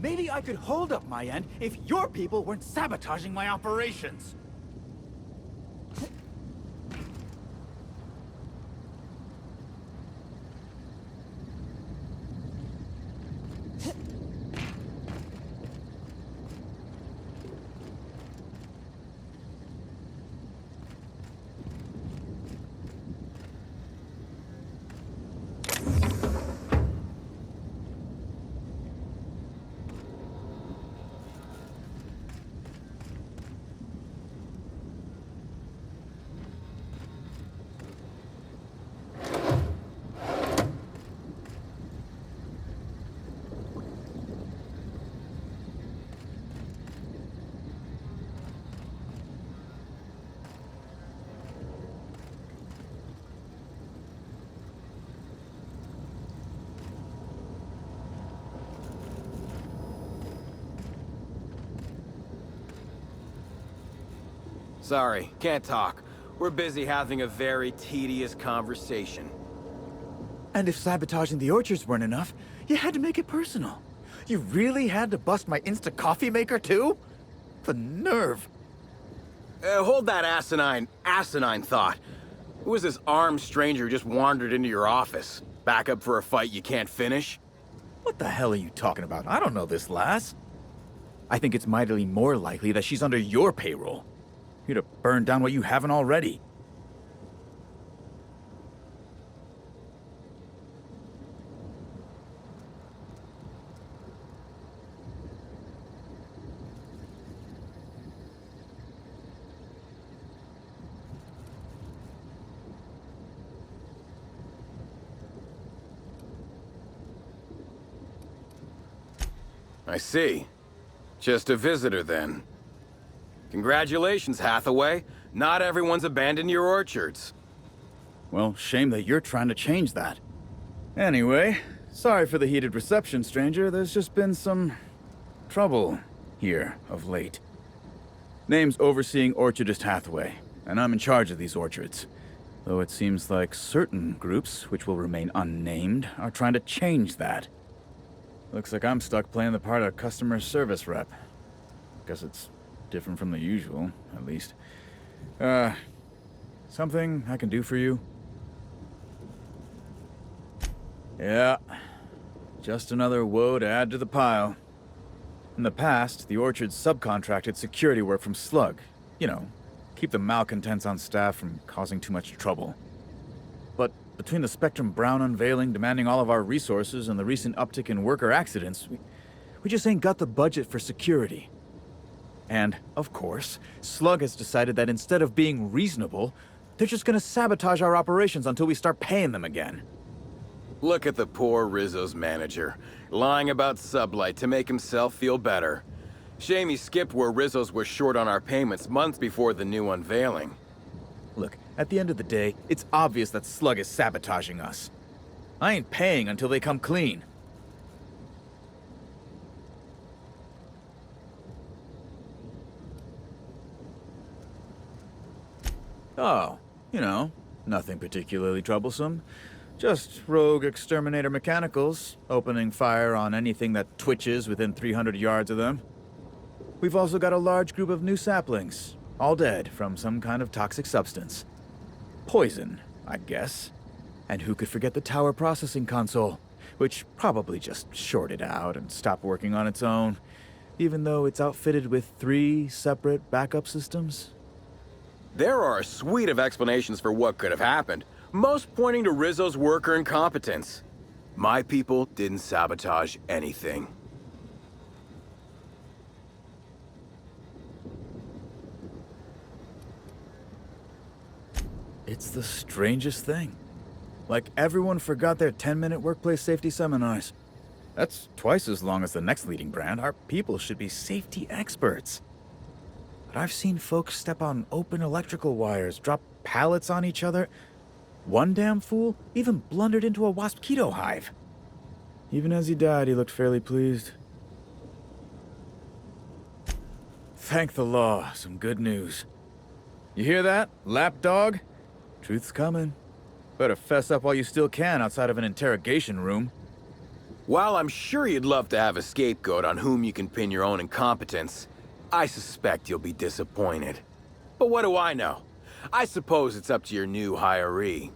maybe I could hold up my end if your people weren't sabotaging my operations. Sorry, can't talk. We're busy having a very tedious conversation. And if sabotaging the orchards weren't enough, you had to make it personal. You really had to bust my Insta coffee maker too? The nerve. Hold that asinine thought. Who was this armed stranger who just wandered into your office? Back up for a fight you can't finish? What the hell are you talking about? I don't know this lass. I think it's mightily more likely that she's under your payroll. You'd have burned down what you haven't already. I see. Just a visitor, then. Congratulations, Hathaway. Not everyone's abandoned your orchards. Well, shame that you're trying to change that. Anyway, sorry for the heated reception, stranger. There's just been some trouble here of late. Name's Overseeing Orchardist Hathaway, and I'm in charge of these orchards. Though it seems like certain groups, which will remain unnamed, are trying to change that. Looks like I'm stuck playing the part of customer service rep. Guess it's different from the usual, at least. Something I can do for you? Yeah, just another woe to add to the pile. In the past, the orchard subcontracted security work from Slug. You know, keep the malcontents on staff from causing too much trouble. But between the Spectrum Brown unveiling demanding all of our resources and the recent uptick in worker accidents, we just ain't got the budget for security. And, of course, Slug has decided that instead of being reasonable, they're just gonna sabotage our operations until we start paying them again. Look at the poor Rizzo's manager, lying about Sublight to make himself feel better. Shame he skipped where Rizzo's was short on our payments months before the new unveiling. Look, at the end of the day, it's obvious that Slug is sabotaging us. I ain't paying until they come clean. Oh, you know, nothing particularly troublesome. Just rogue exterminator mechanicals, opening fire on anything that twitches within 300 yards of them. We've also got a large group of new saplings, all dead from some kind of toxic substance. Poison, I guess. And who could forget the tower processing console, which probably just shorted out and stopped working on its own, even though it's outfitted with 3 separate backup systems? There are a suite of explanations for what could have happened, most pointing to Rizzo's worker incompetence. My people didn't sabotage anything. It's the strangest thing. Like everyone forgot their 10-minute workplace safety seminars. That's twice as long as the next leading brand. Our people should be safety experts. But I've seen folks step on open electrical wires, drop pallets on each other. One damn fool even blundered into a mosquito hive. Even as he died, he looked fairly pleased. Thank the law, some good news. You hear that, lapdog? Truth's coming. Better fess up while you still can outside of an interrogation room. While I'm sure you'd love to have a scapegoat on whom you can pin your own incompetence, I suspect you'll be disappointed. But what do I know? I suppose it's up to your new hiree.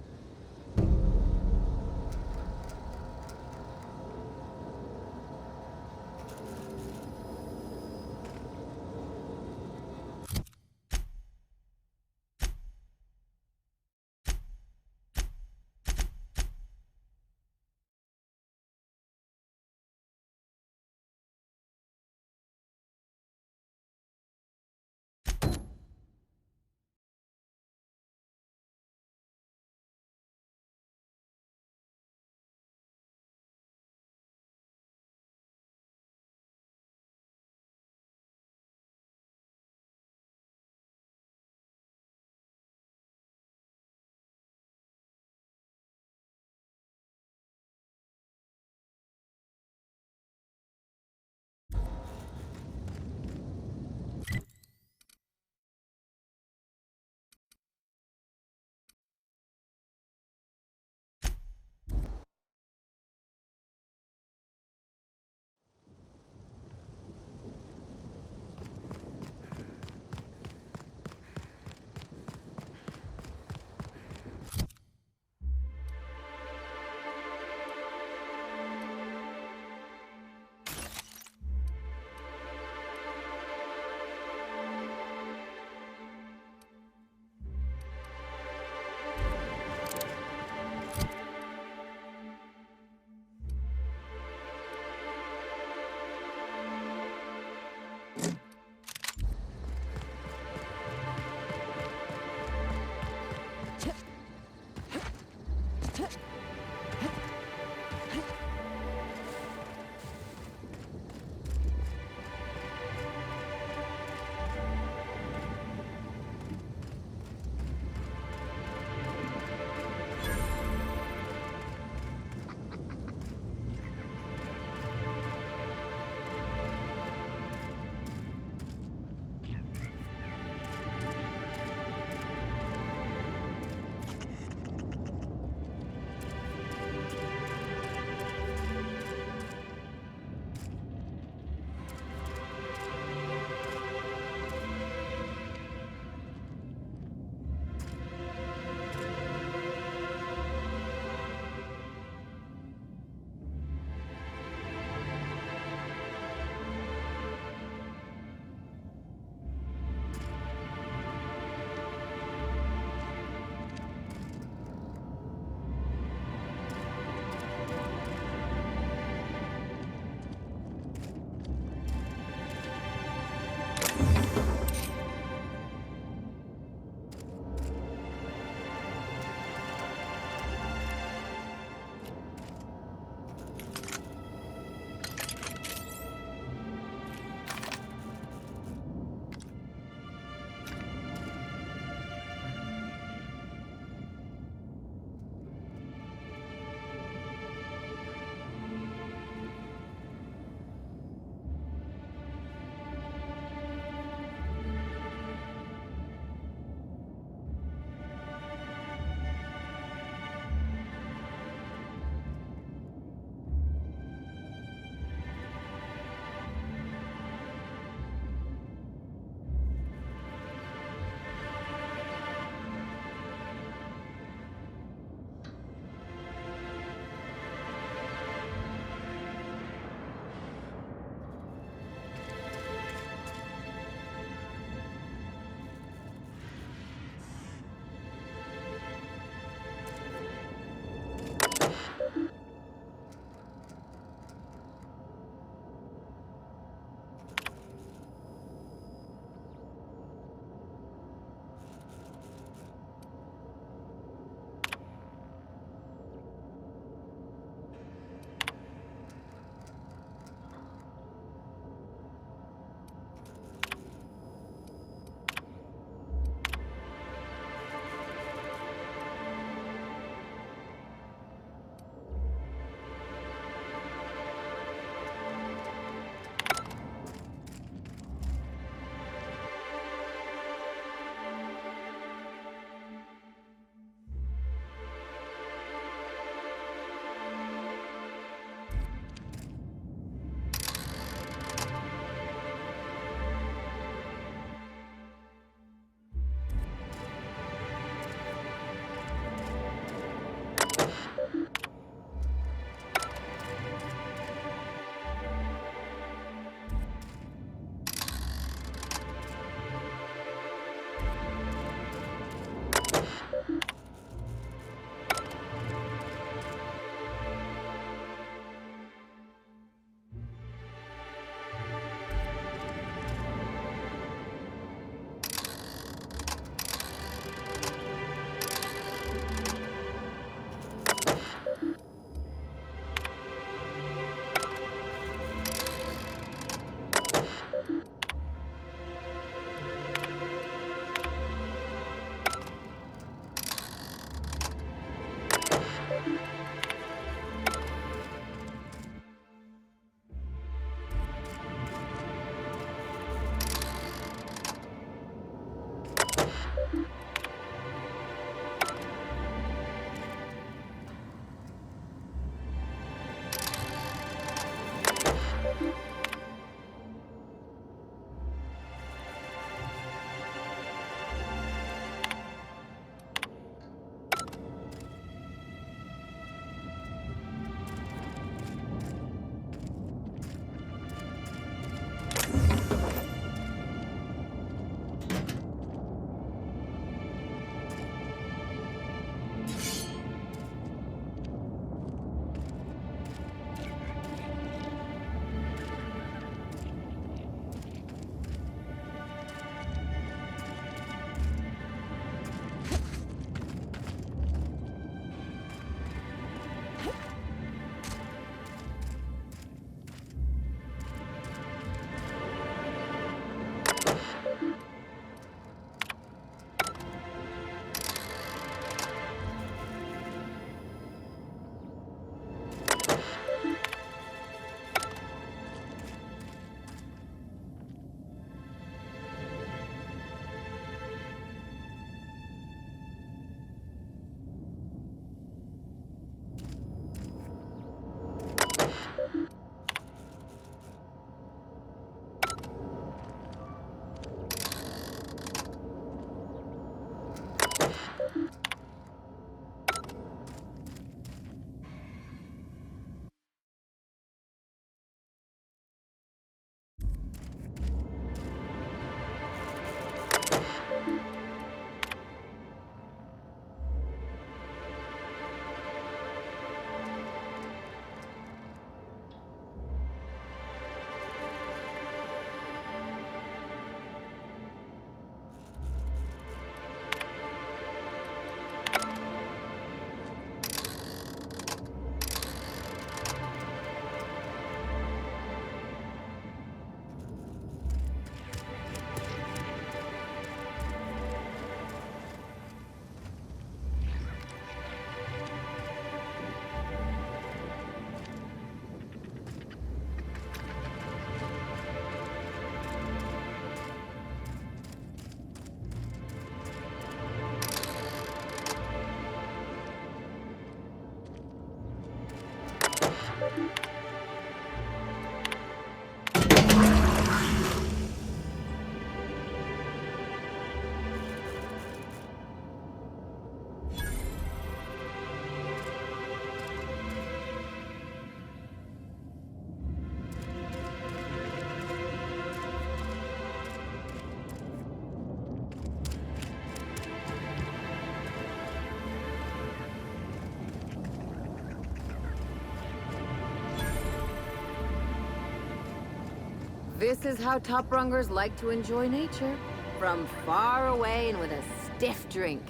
This is how top rungers like to enjoy nature. From far away and with a stiff drink.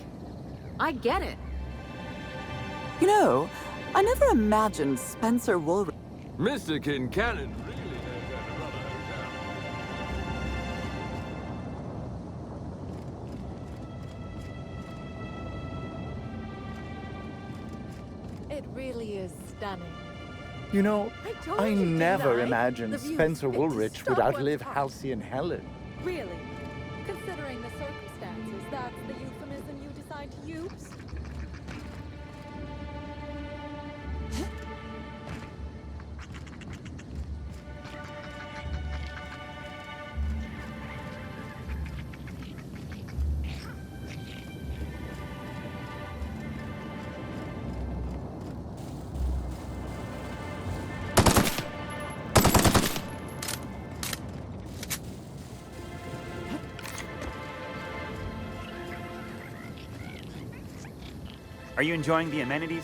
I get it. You know, I never imagined Spencer Woolrich. Mr. Kincannon really knows how to run a hotel. It really is stunning. You know, I told I you, didn't never I? imagined The view's Spencer fit to Woolrich would someone's outlive heart. Halcyon and Helen. Really? Considering the circumstances, that's the euphemism you decide to use? Are you enjoying the amenities?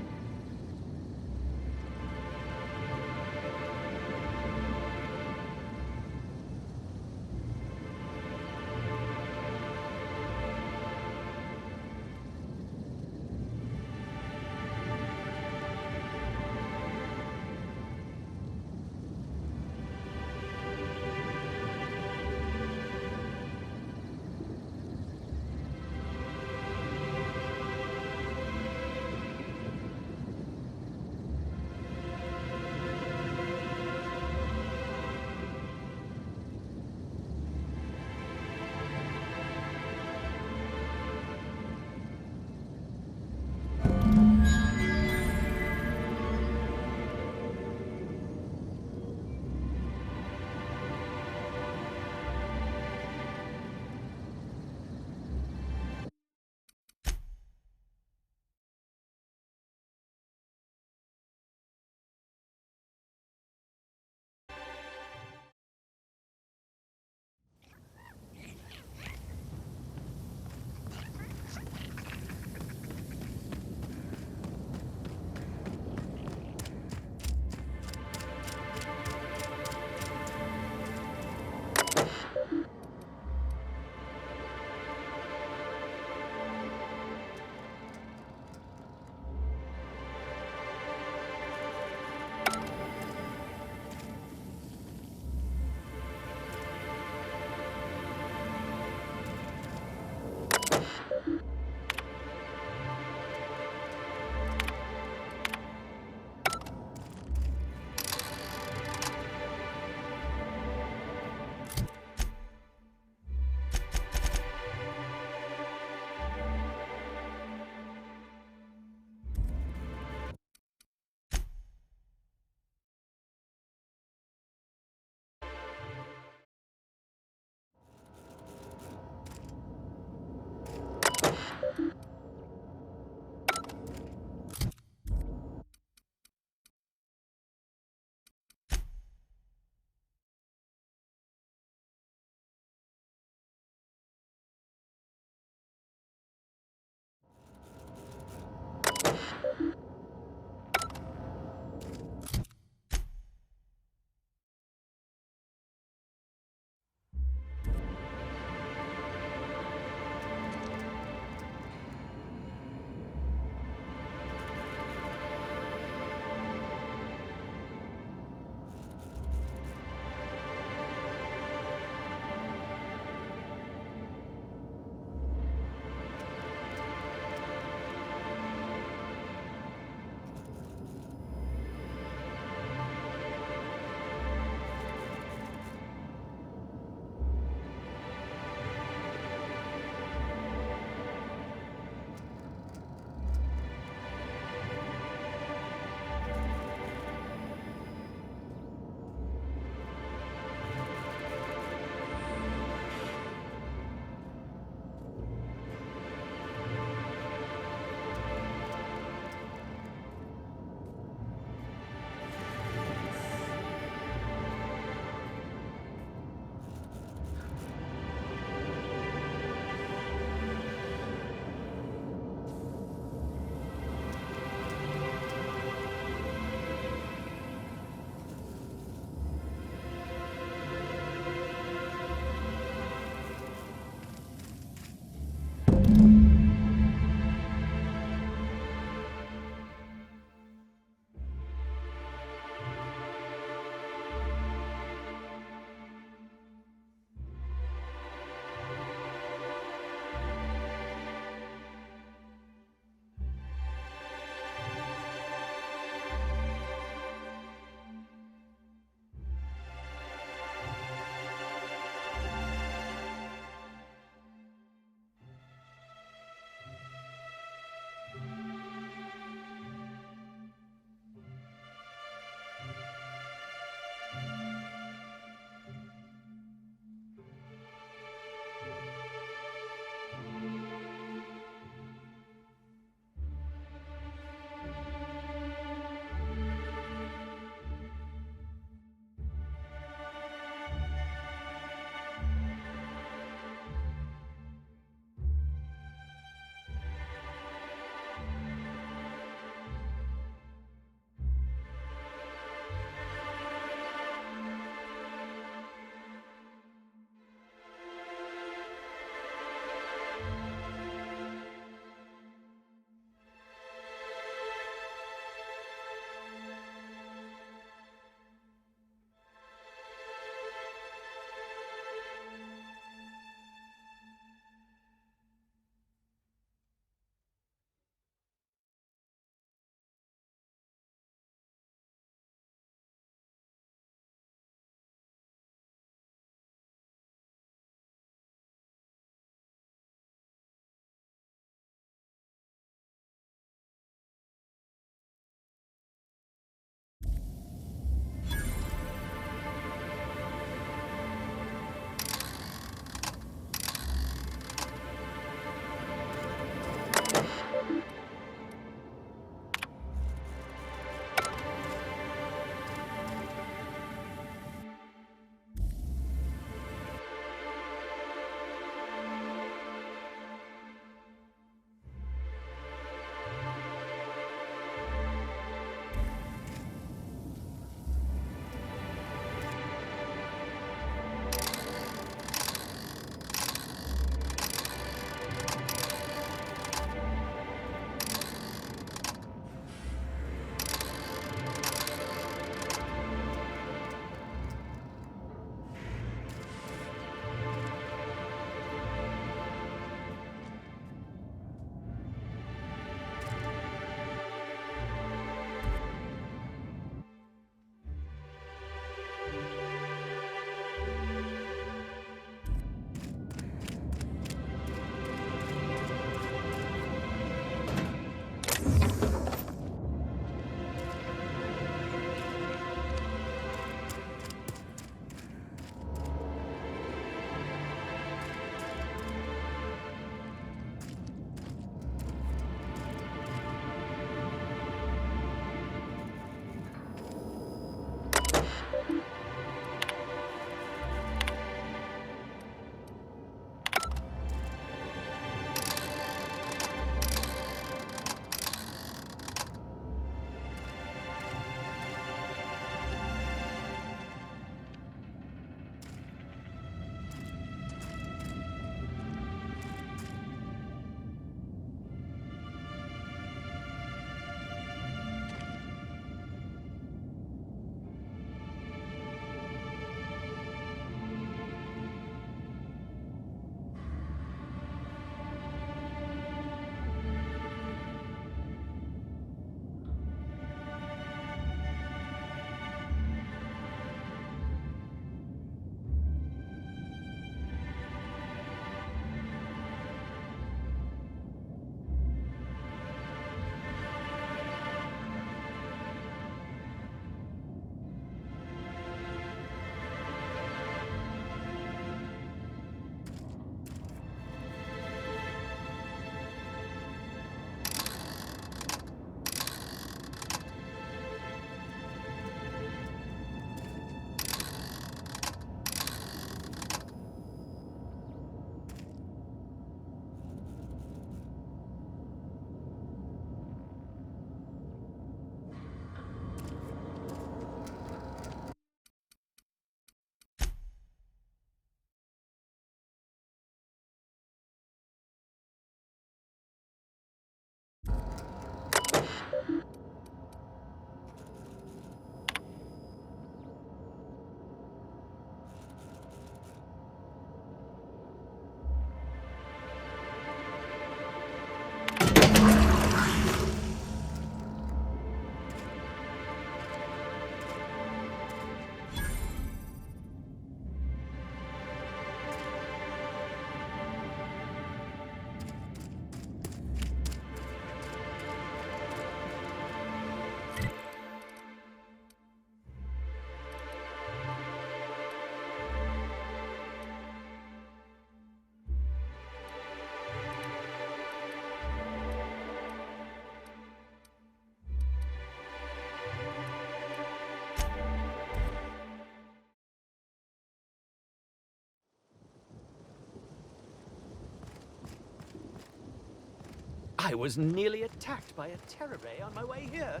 I was nearly attacked by a terror ray on my way here.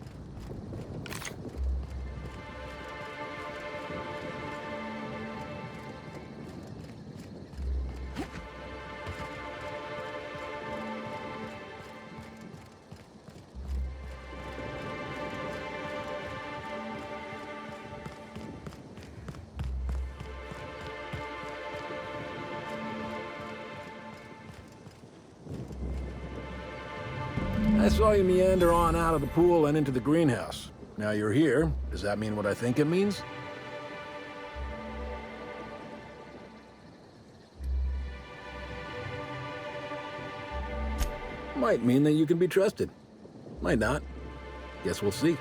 I saw you meander on out of the pool and into the greenhouse. Now you're here. Does that mean what I think it means? Might mean that you can be trusted. Might not. Guess we'll see.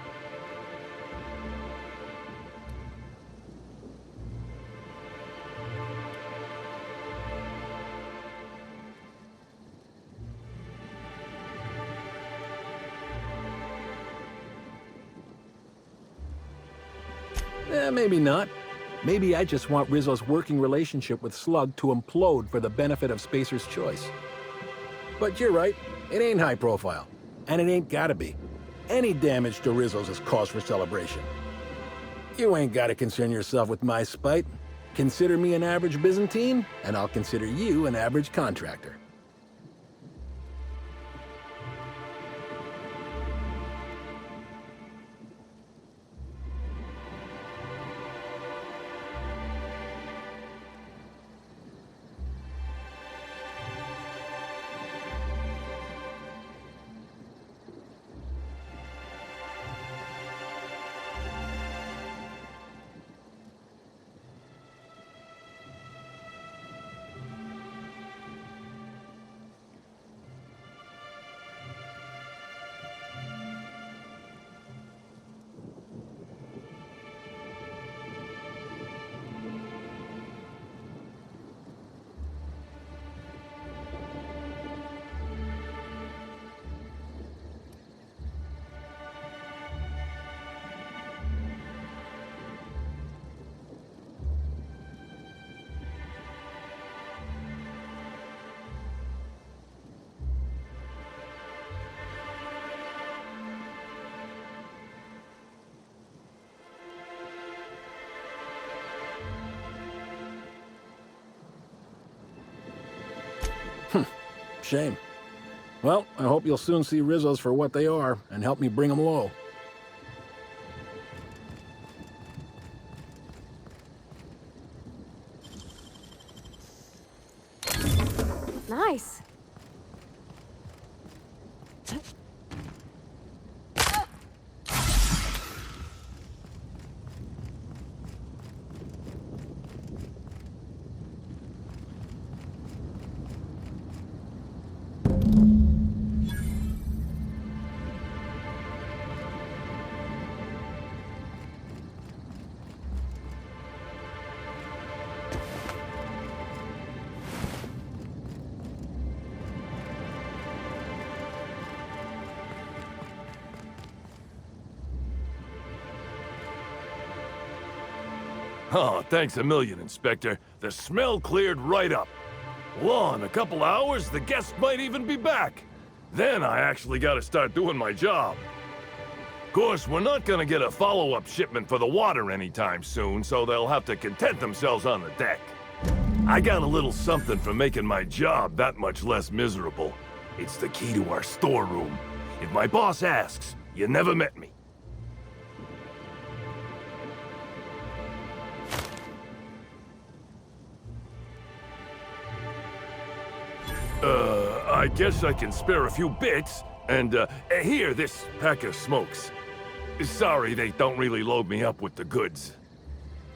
Maybe not. Maybe I just want Rizzo's working relationship with Slug to implode for the benefit of Spacer's Choice. But you're right. It ain't high profile. And it ain't gotta be. Any damage to Rizzo's is cause for celebration. You ain't gotta concern yourself with my spite. Consider me an average Byzantine, and I'll consider you an average contractor. Shame. Well, I hope you'll soon see Rizzo's for what they are, and help me bring them low. Nice. Oh, thanks a million, Inspector. The smell cleared right up. Well, in a couple hours, the guests might even be back. Then I actually gotta start doing my job. Of course, we're not gonna get a follow-up shipment for the water anytime soon, so they'll have to content themselves on the deck. I got a little something for making my job that much less miserable. It's the key to our storeroom. If my boss asks, you never met me. I guess I can spare a few bits, and, here, this pack of smokes. Sorry they don't really load me up with the goods.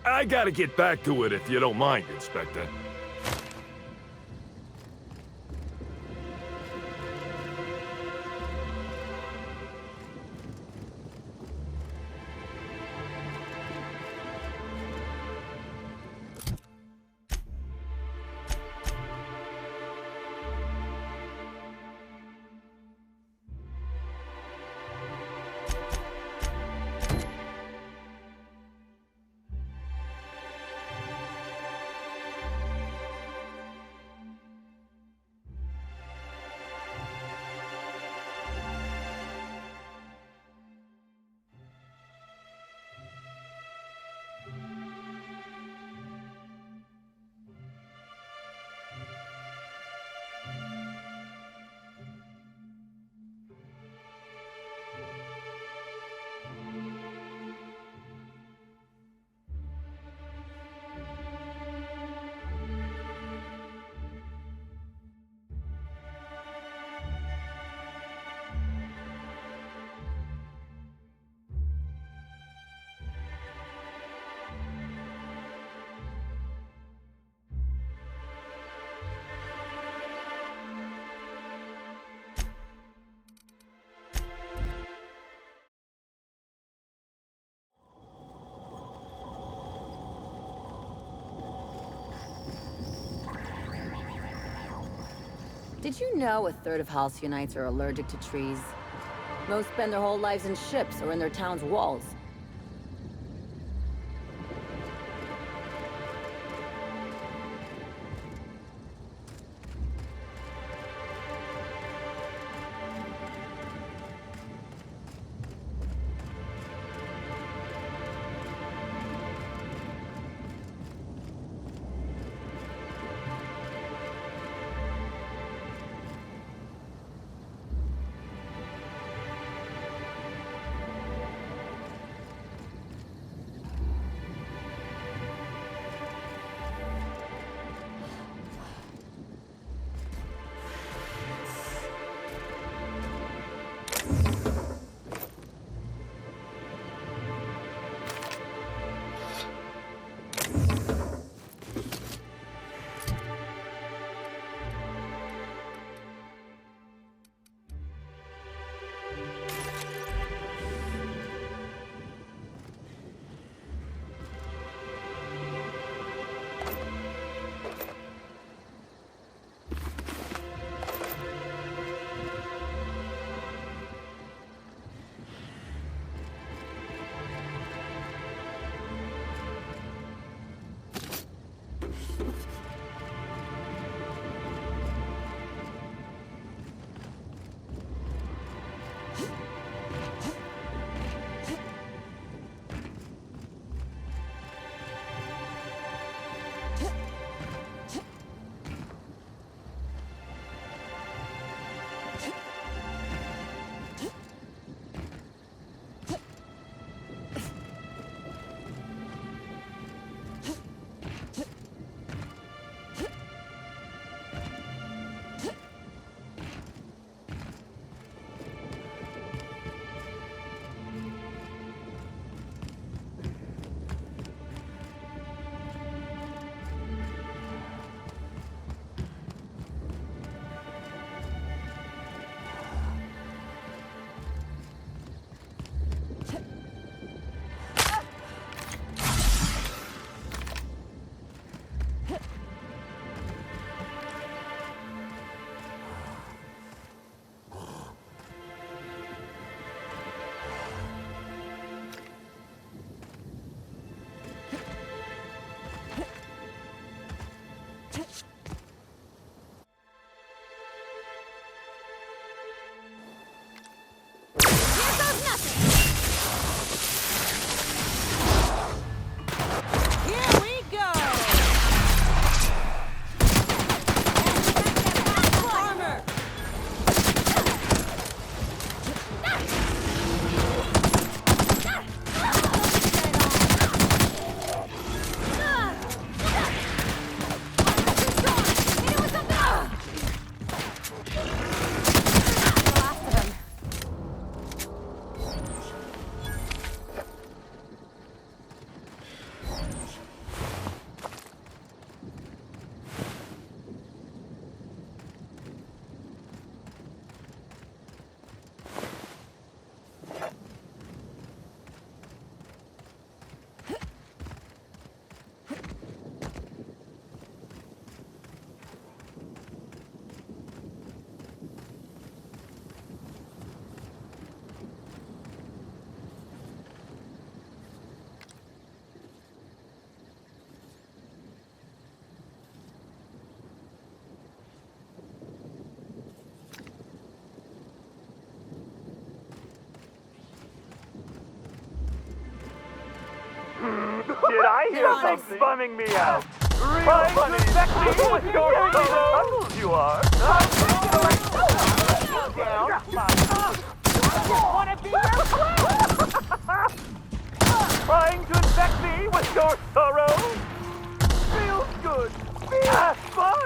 I gotta get back to it if you don't mind, Inspector. Did you know a third of Halcyonites are allergic to trees? Most spend their whole lives in ships or in their town's walls. Did I hear something bumming me out? Trying to infect me with your tunnels you are. Down. Wanna be your friend? Trying to infect me with your sorrow? Feels good. Feels fun.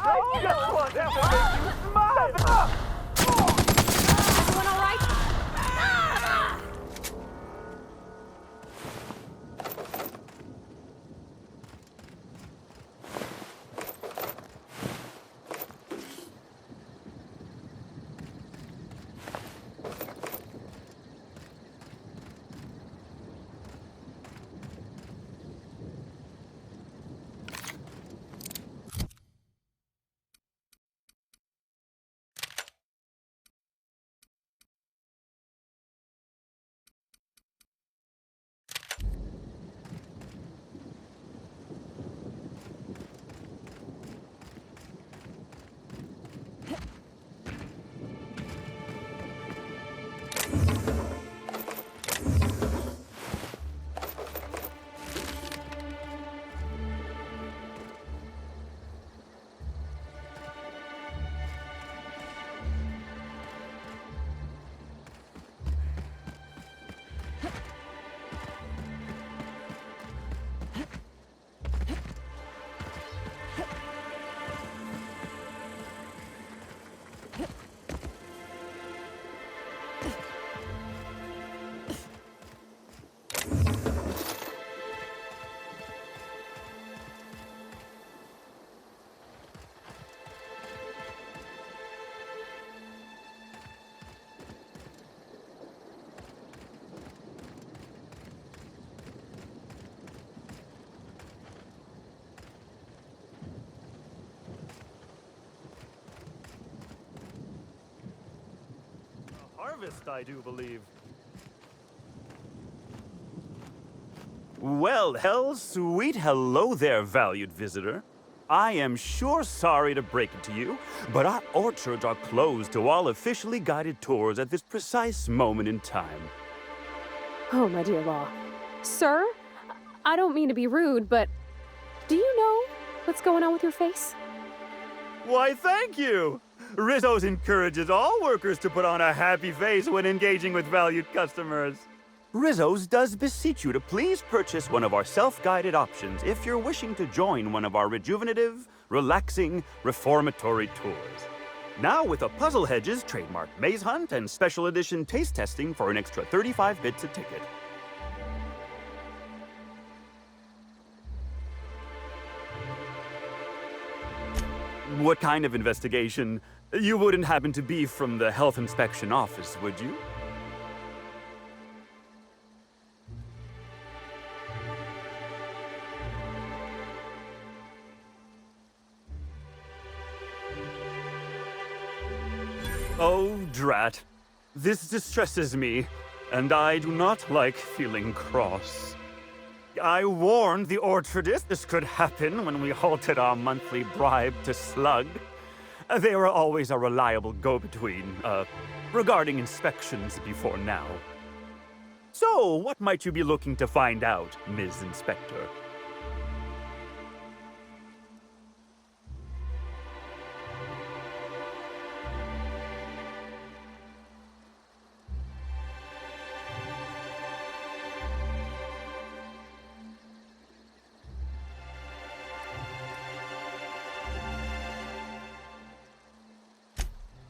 I just want to make you smile! Everyone all right? harvest, I do believe. Well, sweet hello there, valued visitor. I am sure sorry to break it to you, but our orchards are closed to all officially guided tours at this precise moment in time. Oh, my dear Law. Sir, I don't mean to be rude, but do you know what's going on with your face? Why, thank you! Rizzo's encourages all workers to put on a happy face when engaging with valued customers. Rizzo's does beseech you to please purchase one of our self-guided options if you're wishing to join one of our rejuvenative, relaxing, reformatory tours. Now with a Puzzle Hedges trademark maze hunt and special edition taste testing for an extra 35 bits a ticket. What kind of investigation? You wouldn't happen to be from the Health Inspection Office, would you? Oh, drat. This distresses me, and I do not like feeling cross. I warned the orchardist this could happen when we halted our monthly bribe to Slug. They were always a reliable go-between, regarding inspections before now. So, what might you be looking to find out, Ms. Inspector?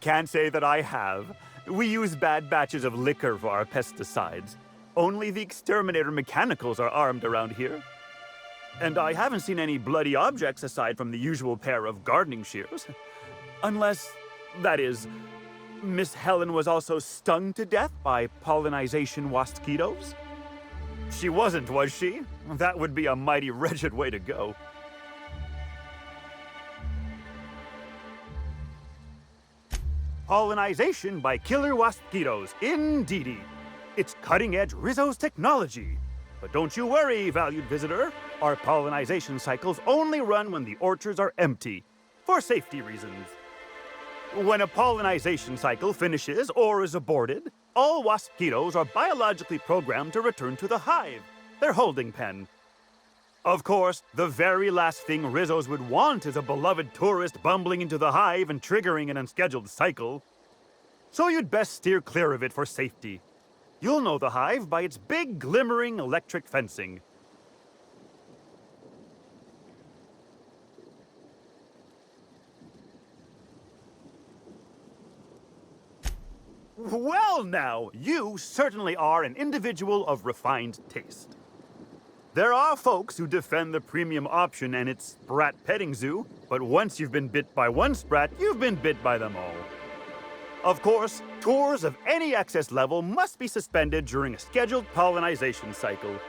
Can't say that I have. We use bad batches of liquor for our pesticides. Only the exterminator mechanicals are armed around here. And I haven't seen any bloody objects aside from the usual pair of gardening shears. Unless, that is, Miss Helen was also stung to death by pollinization mosquitoes? She wasn't, was she? That would be a mighty wretched way to go. Pollinization by killer mosquitoes, indeedy. It's cutting-edge Rizzo's technology. But don't you worry, valued visitor. Our pollinization cycles only run when the orchards are empty, for safety reasons. When a pollinization cycle finishes or is aborted, all mosquitoes are biologically programmed to return to the hive, their holding pen. Of course, the very last thing Rizzo's would want is a beloved tourist bumbling into the hive and triggering an unscheduled cycle. So you'd best steer clear of it for safety. You'll know the hive by its big, glimmering electric fencing. Well now, you certainly are an individual of refined taste. There are folks who defend the premium option and its sprat petting zoo, but once you've been bit by one sprat, you've been bit by them all. Of course, tours of any excess level must be suspended during a scheduled pollinization cycle.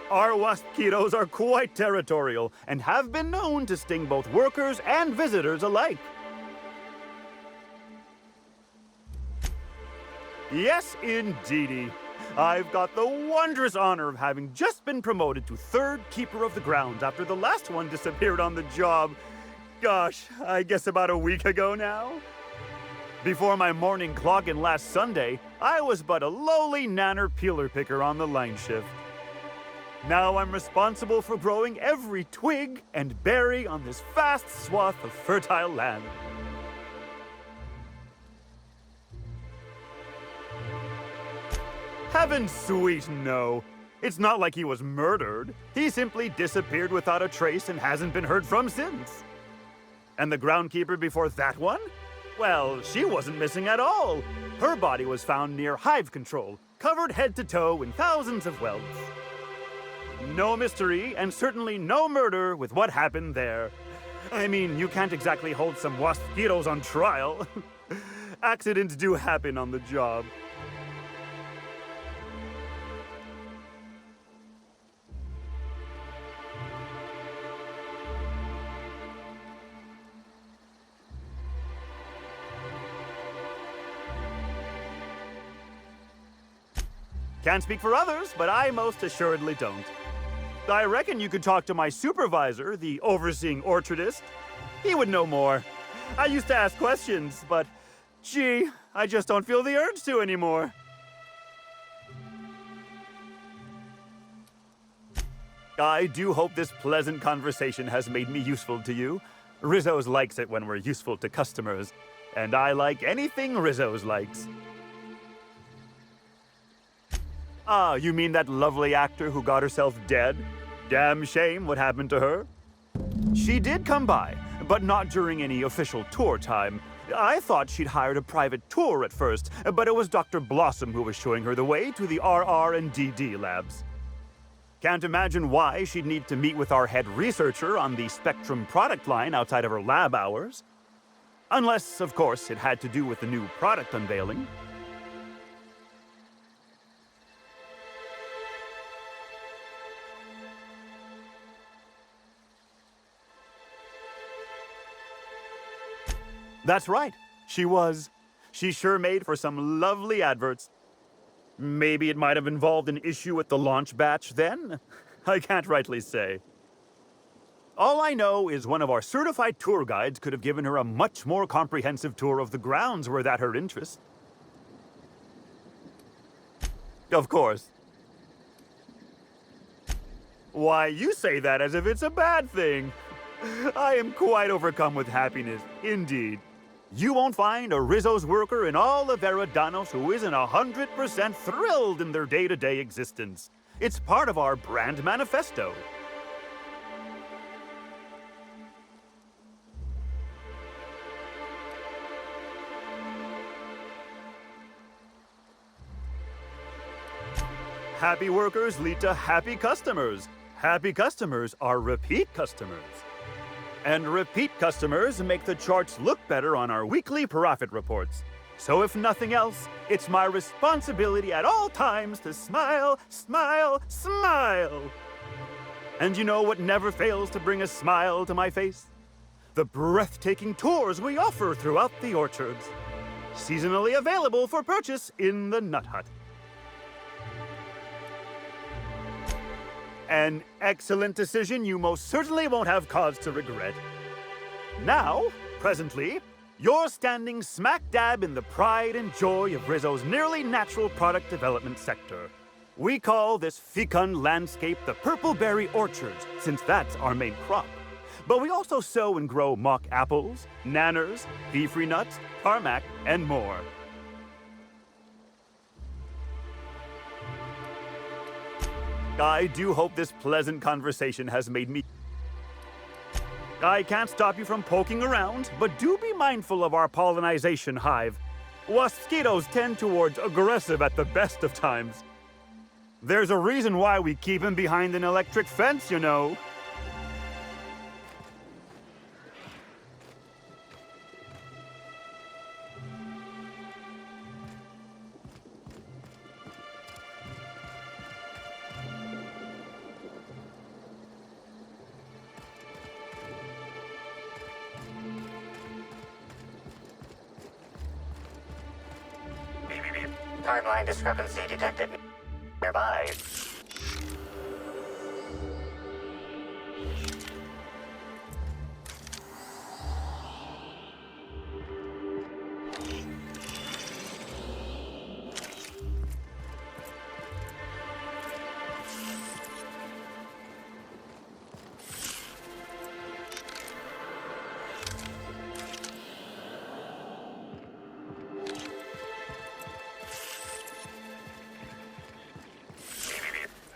Our mosquitoes are quite territorial and have been known to sting both workers and visitors alike. Yes, indeedy. I've got the wondrous honor of having just been promoted to third keeper of the grounds after the last one disappeared on the job. Gosh, I guess about a week ago now. Before my morning clock-in last Sunday, I was but a lowly nanner peeler picker on the line shift. Now I'm responsible for growing every twig and berry on this vast swath of fertile land. Heaven sweet, no. It's not like he was murdered. He simply disappeared without a trace and hasn't been heard from since. And the groundkeeper before that one? Well, she wasn't missing at all. Her body was found near hive control, covered head to toe in thousands of welts. No mystery, and certainly no murder with what happened there. I mean, you can't exactly hold some mosquitoes on trial. Accidents do happen on the job. Can't speak for others, but I most assuredly don't. I reckon you could talk to my supervisor, the overseeing orchardist. He would know more. I used to ask questions, but gee, I just don't feel the urge to anymore. I do hope this pleasant conversation has made me useful to you. Rizzo's likes it when we're useful to customers, and I like anything Rizzo's likes. Ah, you mean that lovely actor who got herself dead? Damn shame what happened to her. She did come by, but not during any official tour time. I thought she'd hired a private tour at first, but it was Dr. Blossom who was showing her the way to the RR and DD labs. Can't imagine why she'd need to meet with our head researcher on the Spectrum product line outside of her lab hours. Unless, of course, it had to do with the new product unveiling. That's right, she was. She sure made for some lovely adverts. Maybe it might have involved an issue with the launch batch then? I can't rightly say. All I know is one of our certified tour guides could have given her a much more comprehensive tour of the grounds were that her interest. Of course. Why, you say that as if it's a bad thing. I am quite overcome with happiness, indeed. You won't find a Rizzo's worker in all of Eridanos who isn't 100% thrilled in their day-to-day existence. It's part of our brand manifesto. Happy workers lead to happy customers. Happy customers are repeat customers. And repeat customers make the charts look better on our weekly profit reports. So if nothing else, it's my responsibility at all times to smile, smile, smile. And you know what never fails to bring a smile to my face? The breathtaking tours we offer throughout the orchards. Seasonally available for purchase in the Nut Hut. An excellent decision you most certainly won't have cause to regret. Now, presently, you're standing smack dab in the pride and joy of Rizzo's nearly natural product development sector. We call this fecund landscape the Purpleberry Orchards, since that's our main crop. But we also sow and grow mock apples, nanners, pea-free nuts, tarmac, and more. I do hope this pleasant conversation has made me... I can't stop you from poking around, but do be mindful of our pollinization hive. Wasquitos tend towards aggressive at the best of times. There's a reason why we keep him behind an electric fence, you know. Timeline discrepancy detected nearby.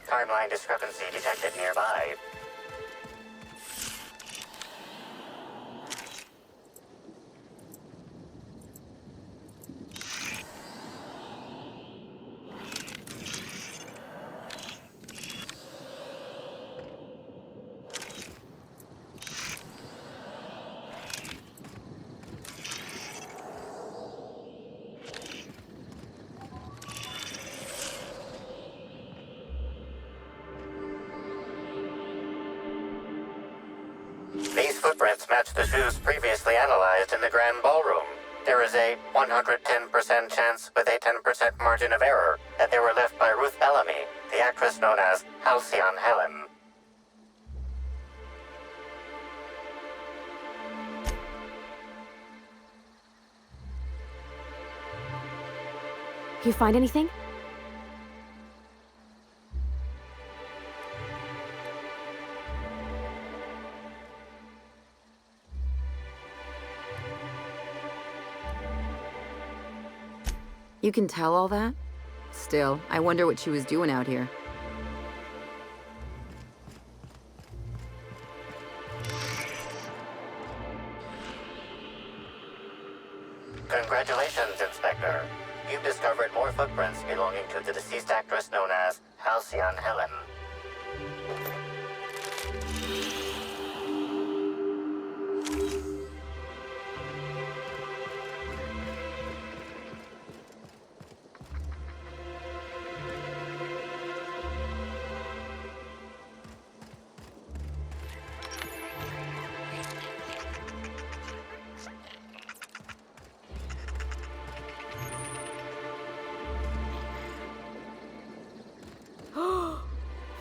Timeline discrepancy detected nearby. These footprints match the shoes previously analyzed in the Grand Ballroom. There is a 110% chance with a 10% margin of error that they were left by Ruth Bellamy, the actress known as Halcyon Helen. You find anything? You can tell all that? Still, I wonder what she was doing out here. Congratulations, Inspector. You've discovered more footprints belonging to the deceased actress known as Halcyon Helen.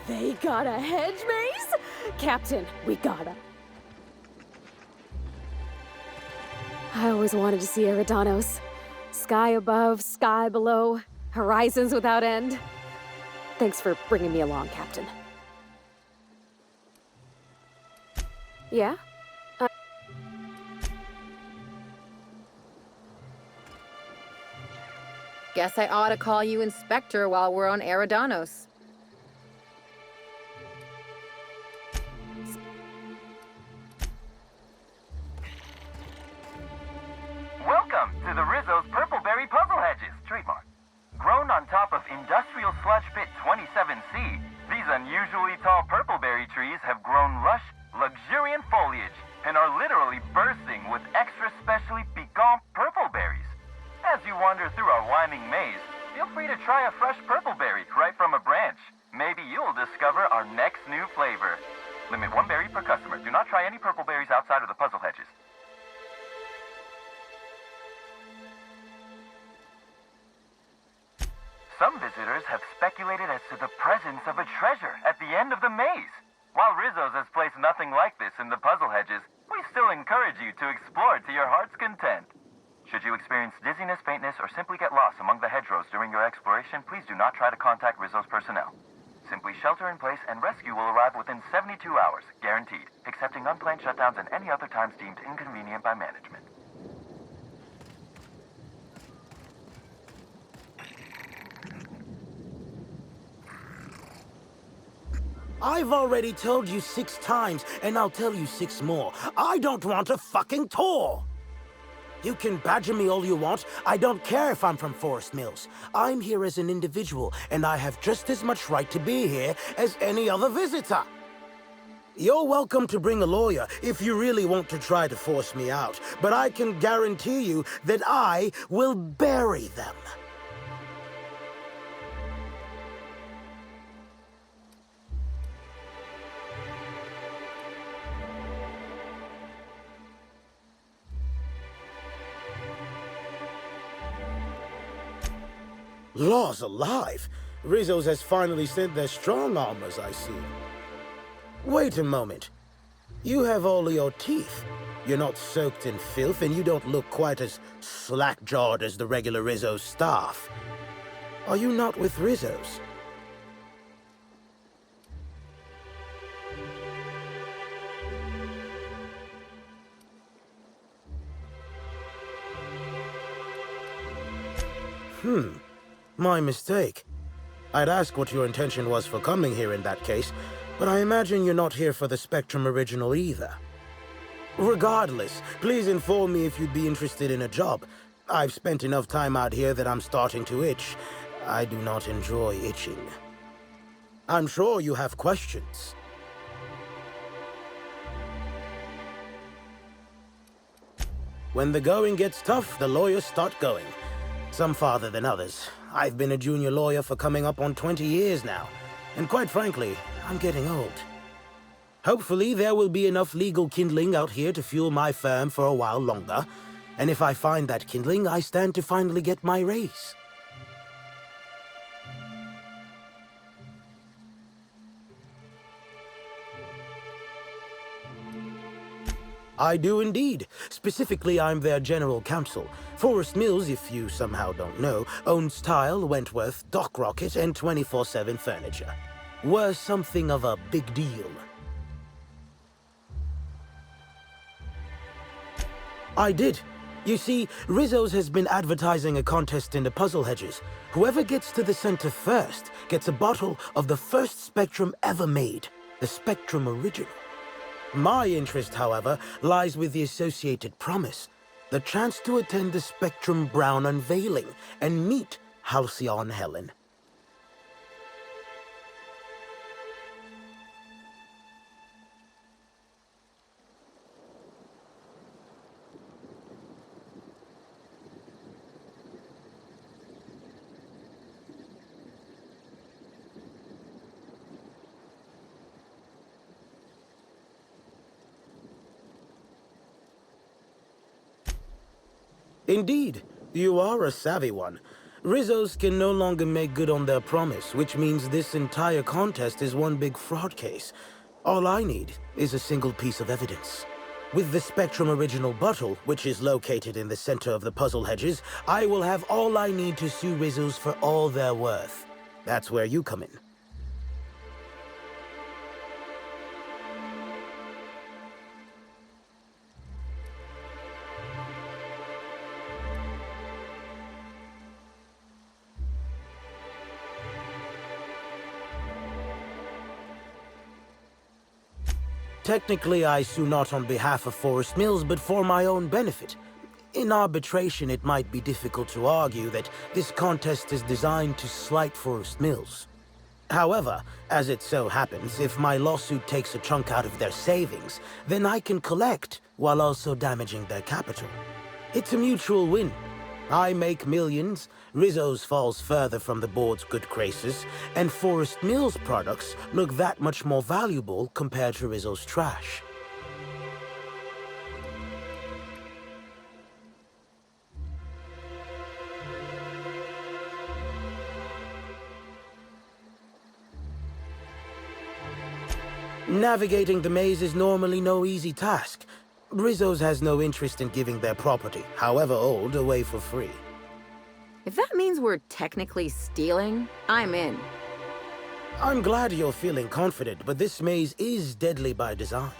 They got a hedge maze? Captain, we gotta. I always wanted to see Eridanos. Sky above, sky below, horizons without end. Thanks for bringing me along, Captain. Yeah? Guess I ought to call you Inspector while we're on Eridanos. Welcome to the Rizzo's Purpleberry Puzzle Hedges, trademark. Grown on top of Industrial Sludge Pit 27C, these unusually tall purpleberry trees have grown lush, luxuriant foliage and are literally bursting with extra specially piquant purpleberries. As you wander through our winding maze, feel free to try a fresh purpleberry right from a branch. Maybe you'll discover our next new flavor. Limit 1 berry per customer. Do not try any purpleberries outside of the puzzle hedges. Some visitors have speculated as to the presence of a treasure at the end of the maze. While Rizzo's has placed nothing like this in the puzzle hedges, we still encourage you to explore to your heart's content. Should you experience dizziness, faintness, or simply get lost among the hedgerows during your exploration, please do not try to contact Rizzo's personnel. Simply shelter in place and rescue will arrive within 72 hours, guaranteed, excepting unplanned shutdowns and any other times deemed inconvenient by management. I've already told you 6 times, and I'll tell you 6 more. I don't want a fucking tour! You can badger me all you want. I don't care if I'm from Forest Mills. I'm here as an individual, and I have just as much right to be here as any other visitor. You're welcome to bring a lawyer if you really want to try to force me out, but I can guarantee you that I will bury them. Laws alive! Rizzo's has finally sent their strong armors, I see. Wait a moment. You have all your teeth. You're not soaked in filth, and you don't look quite as slack-jawed as the regular Rizzo staff. Are you not with Rizzo's? My mistake. I'd ask what your intention was for coming here in that case, but I imagine you're not here for the Spectrum original either. Regardless, please inform me if you'd be interested in a job. I've spent enough time out here that I'm starting to itch. I do not enjoy itching. I'm sure you have questions. When the going gets tough, the lawyers start going. Some farther than others. I've been a junior lawyer for coming up on 20 years now, and quite frankly, I'm getting old. Hopefully, there will be enough legal kindling out here to fuel my firm for a while longer. And if I find that kindling, I stand to finally get my raise. I do indeed. Specifically, I'm their general counsel. Forest Mills, if you somehow don't know, owns Tile, Wentworth, Dock Rocket, and 24/7 Furniture. We're something of a big deal. I did. You see, Rizzo's has been advertising a contest in the puzzle hedges. Whoever gets to the center first gets a bottle of the first Spectrum ever made, the Spectrum Original. My interest, however, lies with the associated promise, the chance to attend the Spectrum Brown unveiling and meet Halcyon Helen. Indeed, you are a savvy one. Rizzo's can no longer make good on their promise, which means this entire contest is one big fraud case. All I need is a single piece of evidence. With the Spectrum Original bottle, which is located in the center of the puzzle hedges, I will have all I need to sue Rizzo's for all they're worth. That's where you come in. Technically, I sue not on behalf of Forest Mills, but for my own benefit. In arbitration, it might be difficult to argue that this contest is designed to slight Forest Mills. However, as it so happens, if my lawsuit takes a chunk out of their savings, then I can collect while also damaging their capital. It's a mutual win. I make millions, Rizzo's falls further from the board's good graces, and Forest Mills products look that much more valuable compared to Rizzo's trash. Navigating the maze is normally no easy task. Rizzo's has no interest in giving their property, however old, away for free. If that means we're technically stealing, I'm in. I'm glad you're feeling confident, but this maze is deadly by design.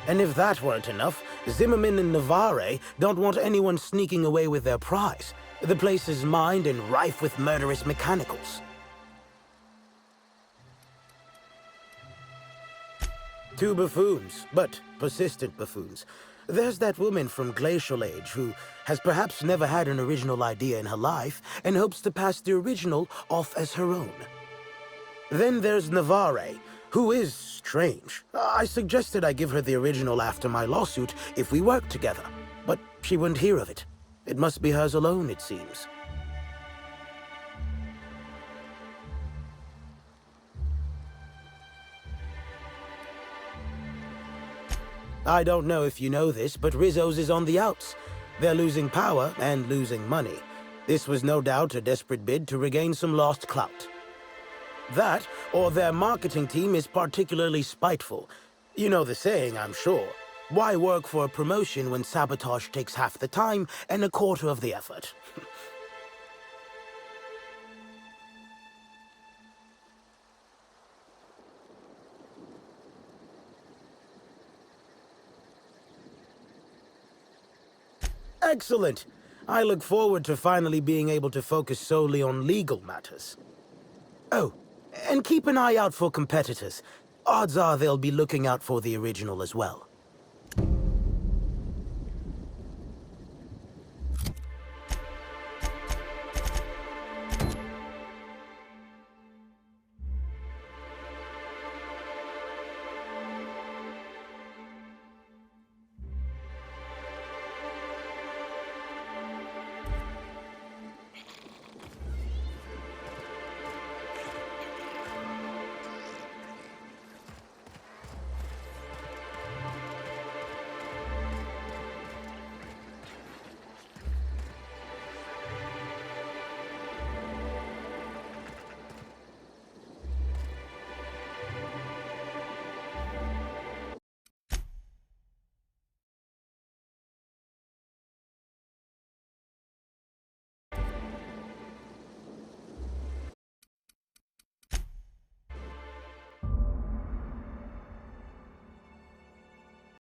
And if that weren't enough, Zimmerman and Navarre don't want anyone sneaking away with their prize. The place is mined and rife with murderous mechanicals. Two buffoons, but persistent buffoons. There's that woman from Glacial Age who has perhaps never had an original idea in her life and hopes to pass the original off as her own. Then there's Navarre, who is strange. I suggested I give her the original after my lawsuit if we worked together, but she wouldn't hear of it. It must be hers alone, it seems. I don't know if you know this, but Rizzo's is on the outs. They're losing power and losing money. This was no doubt a desperate bid to regain some lost clout. That, or their marketing team is particularly spiteful. You know the saying, I'm sure. Why work for a promotion when sabotage takes half the time and a quarter of the effort? Excellent. I look forward to finally being able to focus solely on legal matters. Oh, and keep an eye out for competitors. Odds are they'll be looking out for the original as well.